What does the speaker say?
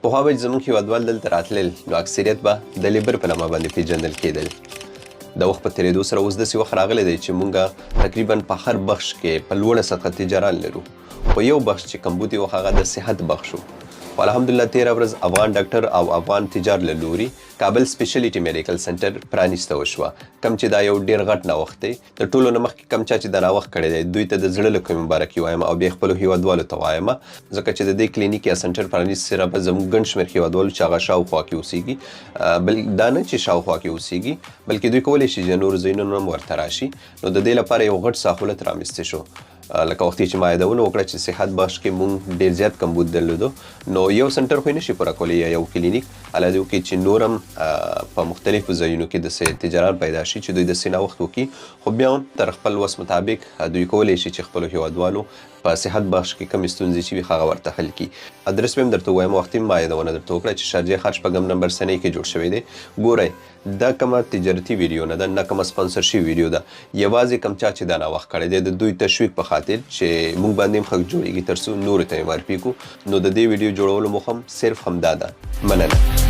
پخوا به زموږ هېوادوال دلته راتلل نو اکثریت به د لیبر په نامه باندې پیژندل کېدل. د وخت په تېرېدو سره اوس داسې وخت راغلی دی چې موږ تقریبا په هر بخش کې په لوړه سطحه تجاران لرو. خو یو بخش چې کمبود و هغه د صحت بخش و. خو الحمدلله تېره ورځ افغان ډاکټر او افغان تجار له لوري کابل سپیشلیټي میډیکل سنټر پرانیسته وشوه، کم چې دا یو ډېر غټ نوښت دی. د ټولو نه مخکې کم چا چې دا نوښت کړی دی دوی ته د زړه له کومې مبارکي وایم او بیا خپلو هېوادوالو ته وایم، ځکه چې د دې کلینیک یا سنټر پرانیست سره به زموږ ګڼ شمېر هېوادوالو چې هغه شاوخوا کې اوسېږي، دا نه چې شاوخوا کې اوسېږي بلکې دوی کولی شي چې نورو ځایونو هم ورته راشي. نو د دې لپاره یو غټ سهولت رامنځته شو. لکه وختي چې ما یادونه وکړه چې صحت بخش کې مونږ ډېر زیات کمبود درلودو، نو یو سنټر خو یې نشي پوره کولی یا یو کلینیک، علاوه وکړي چې نور هم په مختلفو ځایونو کې داسې تجاران پیدا شي چې دوی داسې نوښت وکړي. خو بیا هم تر خپل وس مطابق دوی کولی شي چې خپلو هېوادوالو په صحت بخش کې کمې ستونزې چې وي هغه ورته حل کړي. ادرس به هم درته ووایم، وختي ما یادونه درته وکړه چې شارجې ښار شپږم نمبر سنۍ کې جوړ شوی دی. ګورئ دا کومه تجارتي ویډیو نه ده، نه کومه سپانسر شوې ویډیو ده، یوازې کوم چا چې دا نوښت کړی دی د دوی تشویق په خاطر چې موږ باندې هم خلک جوړېږي تر څو نورو ته یې معرفي کړو. نو د دې ویډیو جوړولو موخه هم صرف همدا ده. مننه.